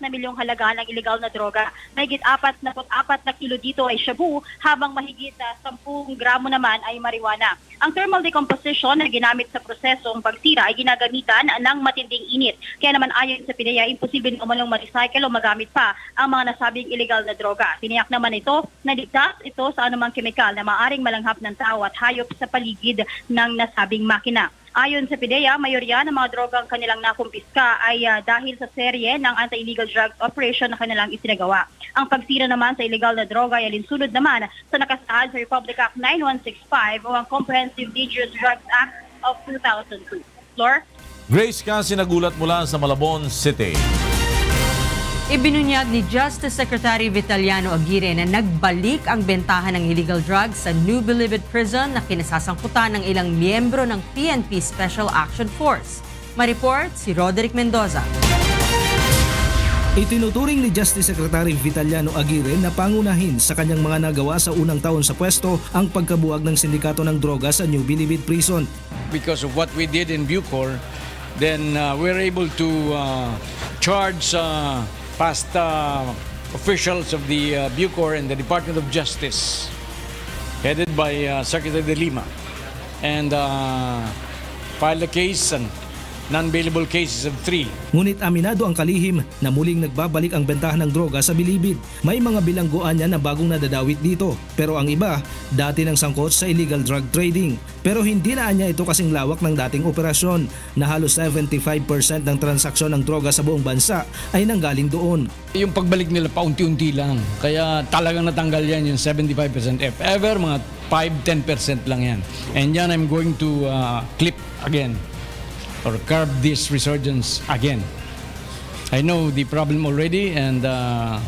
na milyong halaga ng ilegal na droga. Mahigit 44 na kilo dito ay shabu, habang mahigit 10 gramo naman ay marijuana. Ang thermal decomposition na ginamit sa prosesong pagsira ay ginagamitan ng matinding init. Kaya naman ayon sa PDEA, imposible na umanong ma-recycle o magamit pa ang mga nasabing ilegal na droga. Tiniyak naman ito na ligtas ito sa anumang kemikal na maaring malanghap ng tao at hayop sa paligid ng nasabing makina. Ayon sa PDEA, mayorya ng mga drogang kanilang nakumpiska ay dahil sa serye ng anti-illegal drugs operation na kanilang isinagawa. Ang pagsira naman sa illegal na droga ay alinsunod naman sa nakasaad sa Republic Act 9165 o ang Comprehensive Dangerous Drugs Act of 2002. Flor? Grace Casi nagulat mula sa Malabon City. Ibinunyag ni Justice Secretary Vitaliano Aguirre na nagbalik ang bentahan ng illegal drugs sa New Bilibid Prison na kinasasangkutan ng ilang miyembro ng PNP Special Action Force. Ma-report si Roderick Mendoza. Itinuturing ni Justice Secretary Vitaliano Aguirre na pangunahin sa kanyang mga nagawa sa unang taon sa pwesto ang pagkabuwag ng sindikato ng droga sa New Bilibid Prison. Because of what we did in Bucor, then we're able to charge past officials of the Bucor and the Department of Justice, headed by Secretary De Lima, and filed a case and non-bailable cases of 3. Ngunit aminado ang kalihim na muling nagbabalik ang bentahan ng droga sa Bilibid. May mga bilangguan niya na bagong nadadawit dito, pero ang iba dati ng sangkot sa illegal drug trading. Pero hindi na niya ito kasing lawak ng dating operasyon na halos 75% ng transaksyon ng droga sa buong bansa ay nanggaling doon. Yung pagbalik nila paunti-unti lang, kaya talagang natanggal yan yung 75%. If ever, mga 5-10% lang yan. And yan I'm going to clip again, or curb this resurgence again. I know the problem already, and the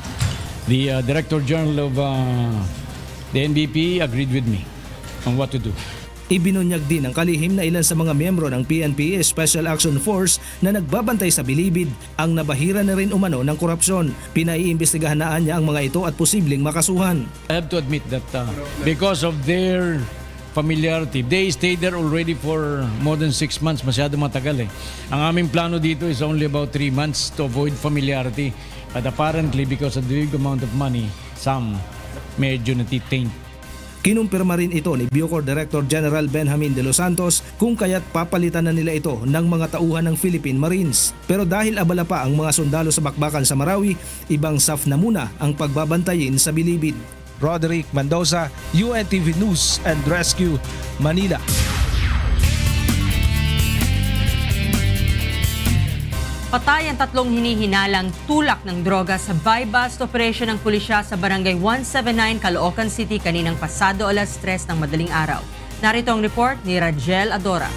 Director General of the NBP agreed with me on what to do. Ibinunyag din ng kalihim na ilan sa mga miyembro ng PNP Special Action Force na nagbabantay sa Bilibid ang nabahira na rin umano ng korupsyon. Pinaiimbestigahan na niya ang mga ito at posibleng makasuhan. I have to admit that because of their familiarity, they stayed there already for more than 6 months. Masyado matagal eh. Ang aming plano dito is only about 3 months to avoid familiarity. But apparently, because of the big amount of money, some medyo natitaint. Kinumpirma rin ito ni Bucor Director General Benjamin de los Santos kung kaya't papalitan na nila ito ng mga tauhan ng Philippine Marines. Pero dahil abala pa ang mga sundalo sa bakbakan sa Marawi, ibang SAF na muna ang pagbabantayin sa Bilibid. Roderick Mendoza, UNTV News and Rescue, Manila. Patay ang 3 hinihinalang tulak ng droga sa buy-bust operation ng pulisya sa Barangay 179, Caloocan City kaninang pasado alas 3 ng madaling araw. Narito ang report ni Rajel Adora.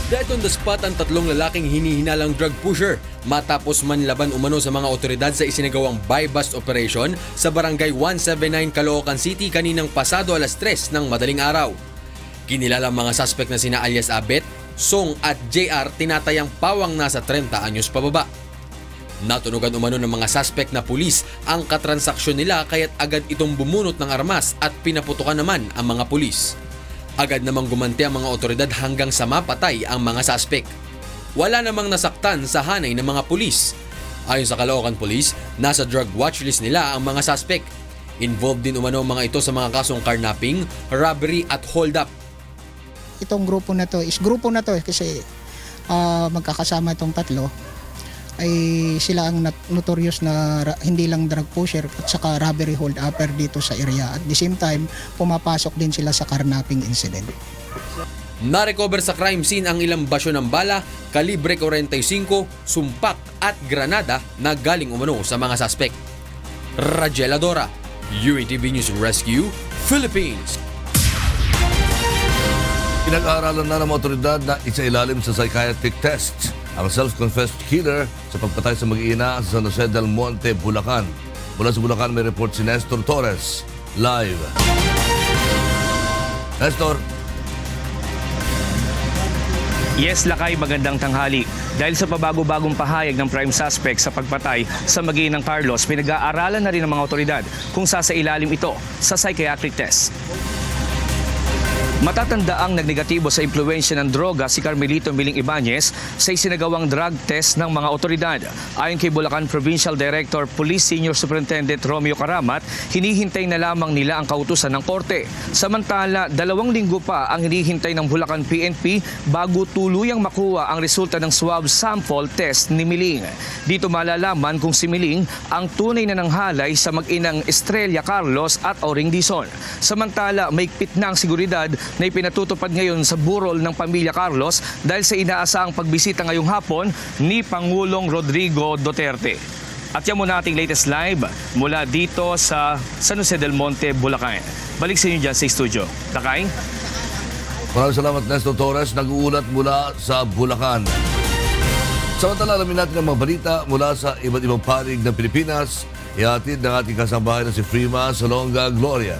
Dead on the spot ang 3 lalaking hinihinalang drug pusher matapos manlaban umano sa mga otoridad sa isinagawang buy-bust operation sa Barangay 179, Caloocan City kaninang pasado alas 3 ng madaling araw. Kinilala ang mga suspect na sina alias Abet, Song at JR tinatayang pawang nasa 30 anyos pababa. Natunugan umano ng mga suspect na pulis ang katransaksyon nila kaya't agad itong bumunot ng armas at pinaputukan naman ang mga pulis. Agad namang gumanti ang mga otoridad hanggang sa mapatay ang mga suspect. Wala namang nasaktan sa hanay ng mga pulis. Ayon sa Caloocan Police, nasa drug watchlist nila ang mga suspect. Involved din umano ang mga ito sa mga kasong carnapping, robbery at hold-up. Itong grupo na to kasi magkakasama itong 3 ay sila ang notorious na hindi lang drug pusher at saka robbery hold-upper dito sa area. At the same time, pumapasok din sila sa carnapping incident. Na-recover sa crime scene ang ilang basyo ng bala, kalibre 45, sumpak at granada na galing umano sa mga suspect. Rajel Adora, UNTV News Rescue, Philippines. Pinag-aaralan na ng mga otoridad na isailalim sa psychiatric test ang self-confessed killer sa pagpatay sa mag-iina sa San Jose del Monte, Bulacan. Mula sa Bulacan may report si Nestor Torres. Live. Nestor. Yes, Lakay, magandang tanghali. Dahil sa pabago-bagong pahayag ng prime suspect sa pagpatay sa mag-iinang Carlos, pinag-aaralan na rin ng mga otoridad kung sasailalim ito sa psychiatric test. Matatandaang nagnegatibo sa impluwensya ng droga si Carmelito Miling Ibanez sa isinagawang drug test ng mga otoridad. Ayon kay Bulacan Provincial Director Police Senior Superintendent Romeo Karamat, hinihintay na lamang nila ang kautusan ng korte. Samantala, 2 linggo pa ang hinihintay ng Bulacan PNP bago tuluyang makuha ang resulta ng swab sample test ni Miling. Dito malalaman kung si Miling ang tunay na nanghalay sa mag-inang Estrella Carlos at Oring Dizon. Samantala, maigpit na ang seguridad na ipinatutupad ngayon sa burol ng pamilya Carlos dahil sa inaasahang pagbisita ngayong hapon ni Pangulong Rodrigo Duterte. At yan muna ating latest live mula dito sa San Jose del Monte, Bulacan. Balik sa inyo dyan sa studio. Takay? Maraming salamat, Nestor Torres, nag-uulat mula sa Bulacan. Samantala, alamin natin ang mga balita mula sa iba't ibang panig ng Pilipinas. Ihatid ng ating kasambahay na si Frima Salonga Gloria.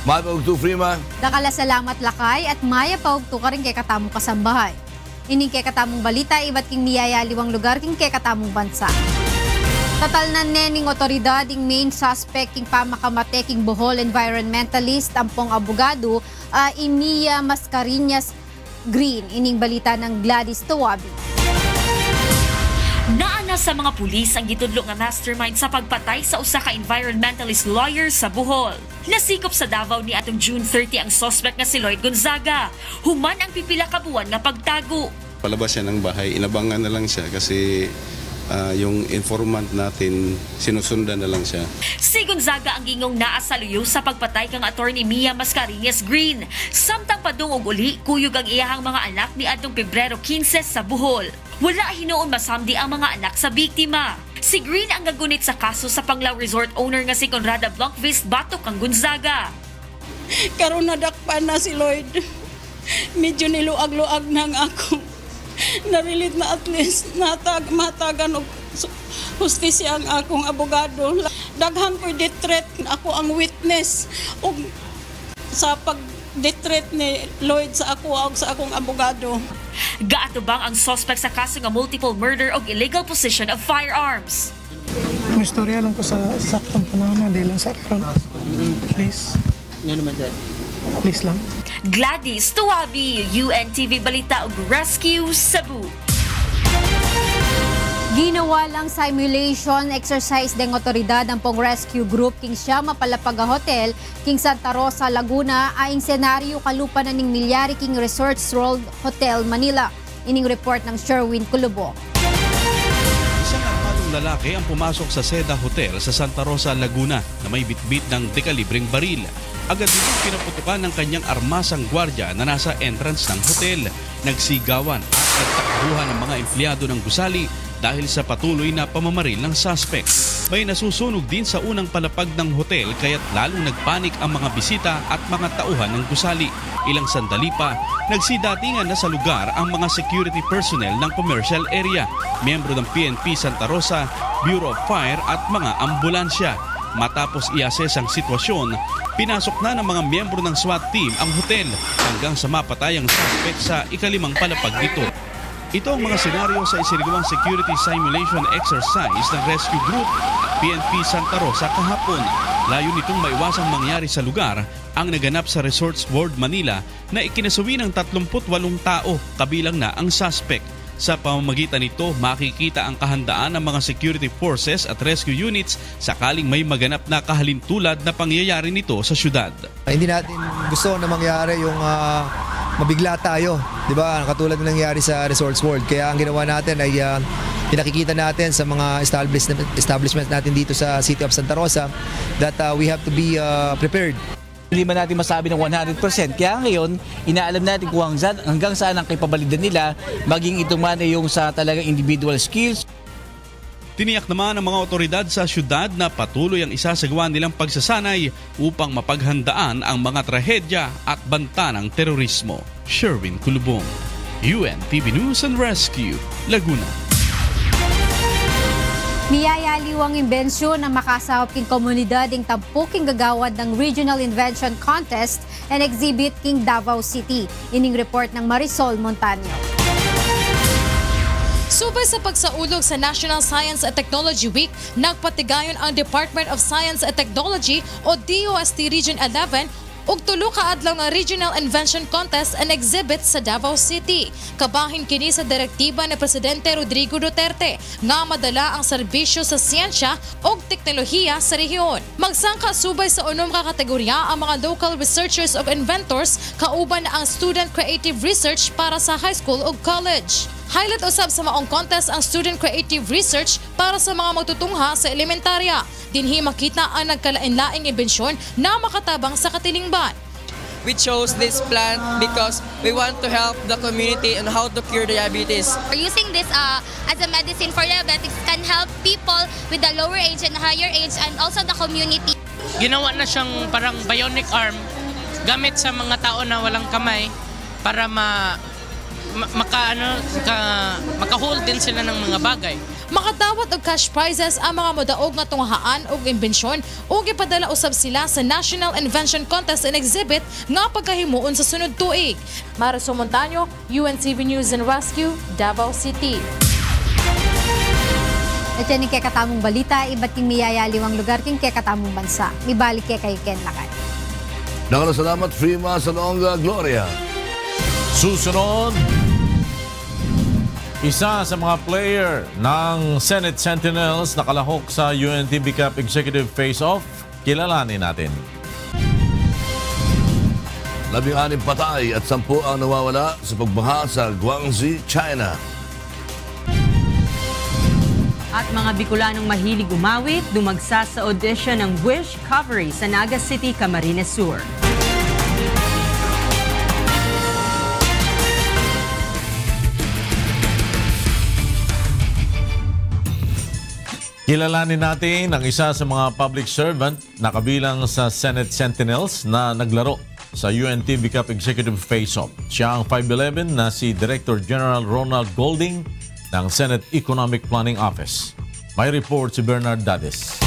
Maya paugto, Frima. Dakala salamat lakay at maya paugto ka rin kay katamong kasambahay. Ining kay katamong balita, iba't king niyayaliwang lugar king kay katamong bansa. Tatal na nening otoridad ing main suspect king pamakamate king Bohol environmentalist ampong abogado Iniya Mascareñas Green. Ining balita ng Gladys Tawabi. Naana sa mga pulis ang gitudlo nga mastermind sa pagpatay sa usa ka environmentalist lawyer sa Bohol. Nasikop sa Davao ni atong June 30 ang suspect nga si Lloyd Gonzaga. Human ang pipila ka buwan nga pagtago. Palabas siya ng bahay, inabangan na lang siya kasi yung informant natin sinusundan na lang siya. Si Gonzaga ang gingong naa sa luyo sa pagpatay kang attorney Mia Mascareñas Green. Samtang padung og uli, kuyog ang iyahang mga anak ni atong Pebrero 15 sa Bohol. Wala hinoon masamdi ang mga anak sa biktima. Si Green ang gagunit sa kaso sa Panglao Resort owner nga si Conrada Blanquist batok kang Gonzaga. Karon nadakpan na si Lloyd. Medyo niluag-luag nang ako. Narilit na at least matagan og hustisya ang akong abogado. Daghang ko detret ako ang witness og sa pag-detret ni Lloyd sa ako o sa akong abogado. Gaatubang ang suspect sa kaso nga multiple murder o illegal possession of firearms. May istorya lang ko sa saktong panahon, hindi lang sa karon. Please. Ano naman dyan? Please lang. Gladys Tawabi, UNTV Balita ug Rescue Cebu. Ginawa lang simulation exercise ng otoridad ng pong rescue group king siya mapalapaga hotel king Santa Rosa, Laguna aing senaryo kalupa na ning Milyari King Resorts World Hotel, Manila. Ining report ng Sherwin Culubo. Isang armadong lalaki ang pumasok sa Seda Hotel sa Santa Rosa, Laguna na may bitbit ng dekalibreng baril. Agad ditong pinaputukan ng kanyang armasang gwardya na nasa entrance ng hotel. Nagsigawan at nagtakbuhan ng mga empleyado ng gusali dahil sa patuloy na pamamaril ng suspect. May nasusunog din sa unang palapag ng hotel kaya't lalong nagpanik ang mga bisita at mga tauhan ng gusali. Ilang sandali pa, nagsidatingan na sa lugar ang mga security personnel ng commercial area, miyembro ng PNP Santa Rosa, Bureau of Fire at mga ambulansya. Matapos i-assess ang sitwasyon, pinasok na ng mga miyembro ng SWAT team ang hotel hanggang sa mapatay ang suspect sa ikalimang palapag nito. Ito ang mga senaryo sa isinagawang security simulation exercise ng Rescue Group at PNP Santa Rosa kahapon. Layo nitong maiwasang mangyari sa lugar ang naganap sa Resorts World Manila na ikinasawi ng 38 tao, kabilang na ang suspect. Sa pamamagitan nito, makikita ang kahandaan ng mga security forces at rescue units sakaling may maganap na kahalintulad na pangyayari nito sa syudad. Hindi natin gusto na mangyari yung mabigla tayo, di ba? Katulad ng nangyari sa Resorts World. Kaya ang ginawa natin ay pinakikita natin sa mga establishment natin dito sa City of Santa Rosa that we have to be prepared. Hindi man natin masabi ng 100%. Kaya ngayon, inaalam natin kung hanggang saan ang kapabilidad nila, maging ito man ay yung sa talagang individual skills. Tiniyak naman ng mga otoridad sa syudad na patuloy ang isasagawa nilang pagsasanay upang mapaghandaan ang mga trahedya at banta ng terorismo. Sherwin Culubong, UNTV News and Rescue, Laguna. Niyayaliw ang imbensyon na makasahop king komunidad ing tampok king gagawad ng Regional Invention Contest and Exhibit king Davao City. Ining report ng Marisol Montaño. Kasabay sa pagsaulog sa National Science and Technology Week, nagpatigayon ang Department of Science and Technology o DOST Region 11 ug tulo ka adlaw nga Regional Invention Contest and Exhibit sa Davao City. Kabahin kini sa direktiba ni Presidente Rodrigo Duterte nga madala ang serbisyo sa siyensya ug teknolohiya sa rehiyon. Magsangka subay sa unom ka kategorya ang mga local researchers ug inventors kauban ang student creative research para sa high school ug college. Highlight usab sa maong contest ang student creative research para sa mga magtutungha sa elementarya. Dinhi makita ang nagkalain-laing imbensyon na makatabang sa katilingban. We chose this plant because we want to help the community on how to cure diabetes. Using this as a medicine for diabetics can help people with the lower age and higher age and also the community. Ginawa na siyang parang bionic arm gamit sa mga tao na walang kamay para maka-hold din sila ng mga bagay. Makadawat og cash prizes ang mga modaog nga tunghaan og imbensyon ug ipadala usab sila sa National Invention Contest and Exhibit nga pagkahimuon sa sunod tuig. Marisol Montaño, UNTV News and Rescue, Davao City. At yan kay katamong balita, iba't yung miyayaliwang lugar king kay katamong bansa. Mibalik kay Ken Lakay. Salamat, Frima Salonga Gloria. Susunod, isa sa mga player ng Senate Sentinels na kalahok sa UNTV Cup Executive Face-Off, kilalanin natin. 16 patay at 10 ang nawawala sa pagbaha sa Guangxi, China. At mga Bicolanong mahilig umawit, dumagsa sa audition ng Wish Covery sa Naga City, Camarines Sur. Kilalanin natin ang isa sa mga public servant na kabilang sa Senate Sentinels na naglaro sa UNTV Cup Executive Face-Off. Siya ang 5'11" na si Director General Ronald Golding ng Senate Economic Planning Office. May report si Bernard Dades.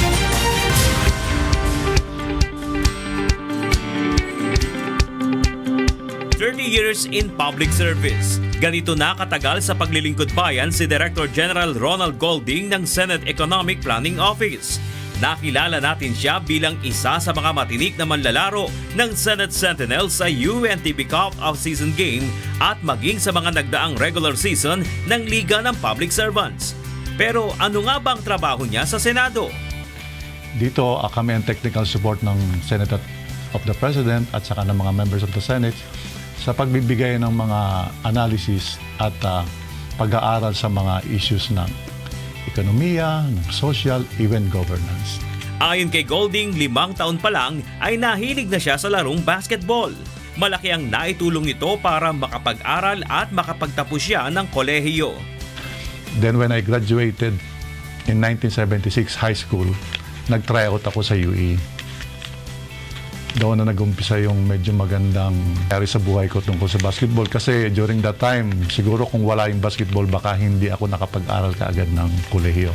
30 years in public service. Ganito na katagal sa paglilingkod bayan si Director General Ronald Golding ng Senate Economic Planning Office. Nakilala natin siya bilang isa sa mga matinik na manlalaro ng Senate Sentinel sa UNTV Cup Off-Season Game at maging sa mga nagdaang regular season ng Liga ng Public Servants. Pero ano nga bang trabaho niya sa Senado? Dito kami ang technical support ng Senate of the President at saka ng mga members of the Senate sa pagbibigay ng mga analysis at pag-aaral sa mga issues ng ekonomiya, ng social, even governance. Ayon kay Golding, 5 taon pa lang ay nahilig na siya sa larong basketball. Malaki ang naitulong nito para makapag-aral at makapagtapos siya ng kolehiyo. Then when I graduated in 1976 high school, nag-tryout ako sa UE. Doon na nag-umpisa yung medyo magandang nangyari sa buhay ko tungkol sa basketball. Kasi during that time, siguro kung wala yung basketball, baka hindi ako nakapag-aral kaagad ng kolehiyo.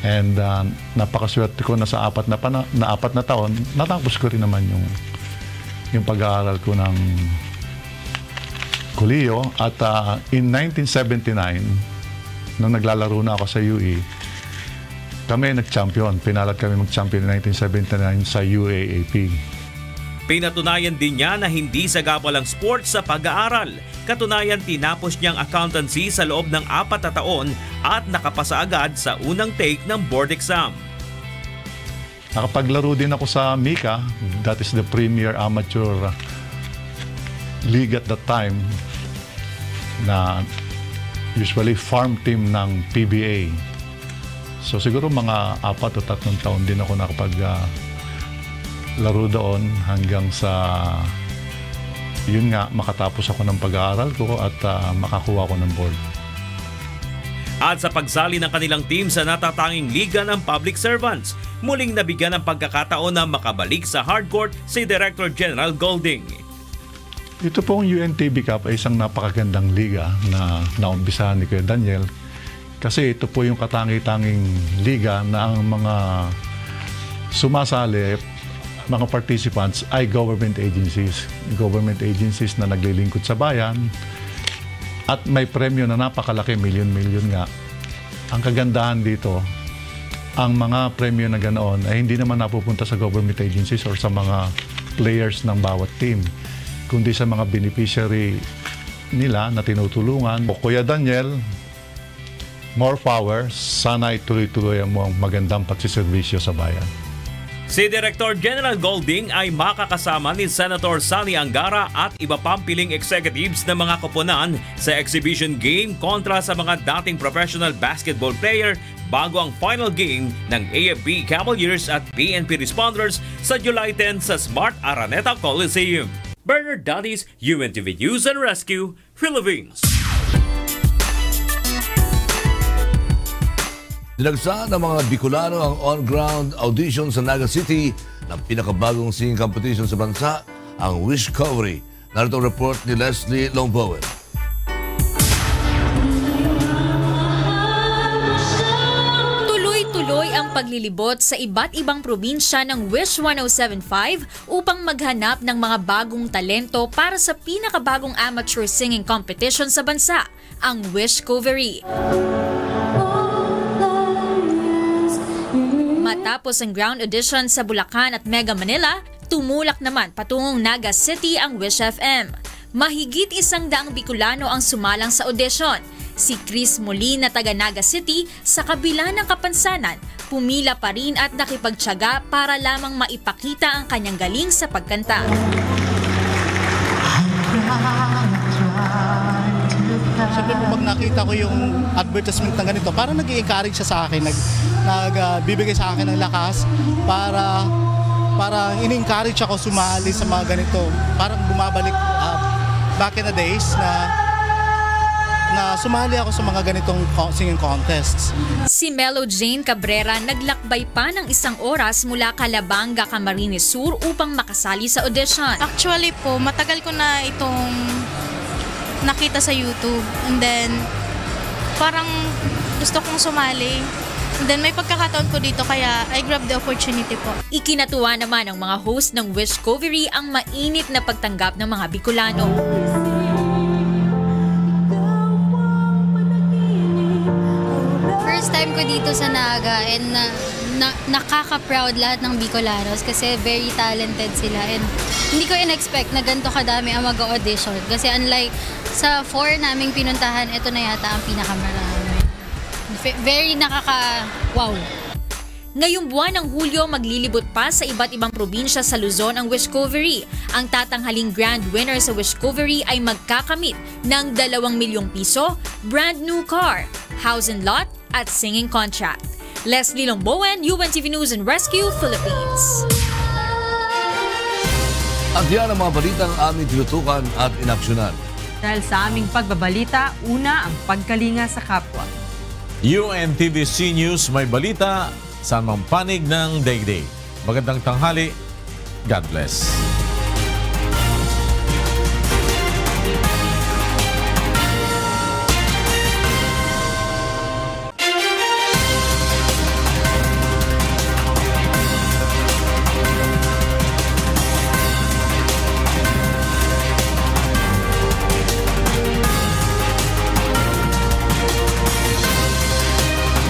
And napakaswerte ko na sa apat na taon, natapos ko rin naman yung pag-aaral ko ng kolehiyo. At in 1979, nung naglalaro na ako sa UE, kami nag-champion. Pinalat kami mag-champion in 1979 sa UAAP. Pinatunayan din niya na hindi sagabal ang sports sa pag-aaral. Katunayan, tinapos niyang accountancy sa loob ng 4 na taon at nakapasa agad sa unang take ng board exam. Nakapaglaro din ako sa MICA. That is the premier amateur league at that time na usually farm team ng PBA. So siguro mga 4 o 3 taon din ako laro doon hanggang sa yun nga makatapos ako ng pag-aaral ko at makakuha ko ng board. At sa pagsali ng kanilang team sa natatanging liga ng public servants, muling nabigyan ng pagkakataon na makabalik sa hardcourt si Director General Golding. Ito pong UNTV Cup ay isang napakagandang liga na naumpisahan ni Kuya Daniel. Kasi ito po yung katangi-tanging liga na ang mga sumasali, mga participants ay government agencies. Government agencies na naglilingkod sa bayan. At may premyo na napakalaki, milyon-milyon nga. Ang kagandahan dito, ang mga premyo na ganoon ay hindi naman napupunta sa government agencies or sa mga players ng bawat team, kundi sa mga beneficiary nila na tinutulungan. O Kuya Daniel, more power. Sana ituloy-tuloy mo ang magandang pagsiservisyo sa bayan. Si Director General Golding ay makakasama ni Senator Sani Angara at iba pang piling executives ng mga koponan sa exhibition game kontra sa mga dating professional basketball player bago ang final game ng AFP Cavaliers at PNP Responders sa July 10 sa Smart Araneta Coliseum. Bernard Dadis, UNTV News and Rescue, Philippines. Dinagsa ng mga Bicolano ang on-ground audition sa Naga City ng pinakabagong singing competition sa bansa, ang Wishcovery. Narito ang report ni Leslie Longbowen. Tuloy-tuloy ang paglilibot sa iba't ibang probinsya ng Wish 1075 upang maghanap ng mga bagong talento para sa pinakabagong amateur singing competition sa bansa, ang Wishcovery. Matapos ang ground audition sa Bulacan at Mega Manila, tumulak naman patungong Naga City ang Wish FM. Mahigit 100 Bicolano ang sumalang sa audition. Si Chris Molina, taga Naga City, sa kabila ng kapansanan, pumila pa rin at nakipagtiyaga para lamang maipakita ang kanyang galing sa pagkanta. Siyempre po pag nakita ko yung advertisement ng ganito, parang nag-i-encourage siya sa akin, nagbibigay sa akin ng lakas para in-encourage ako sumali sa mga ganito. Parang bumabalik back in the days na sumali ako sa mga ganitong singing contests. Si Melo Jane Cabrera naglakbay pa ng 1 oras mula Calabanga, Camarines Sur upang makasali sa audition. Actually po, matagal ko na itong nakita sa YouTube, and then parang gusto kong sumali, and then may pagkakataon ko dito kaya I grabbed the opportunity po. Ikinatuwa naman ng mga host ng Wishcovery ang mainit na pagtanggap ng mga Bicolano. First time ko dito sa Naga, and nakaka-proud lahat ng Bicolanos kasi very talented sila, and hindi ko in-expect na ganito kadami ang mag-audition kasi unlike sa 4 naming pinuntahan, ito na yata ang pinakamarami. Very nakaka-wow. Ngayong buwan ng Hulyo, maglilibot pa sa iba't ibang probinsya sa Luzon ang Wishcovery. Ang tatanghaling grand winner sa Wishcovery ay magkakamit ng 2 milyong piso, brand new car, house and lot, at singing contract. Leslie Longbowen, UNTV News and Rescue, Philippines. At yan ang mga balitang aming tinutukan at inaksyonan. Dahil sa aming pagbabalita, una ang pagkalinga sa kapwa. UNTVC News may balita sa mga panig ng daigdig. Magandang tanghali. God bless.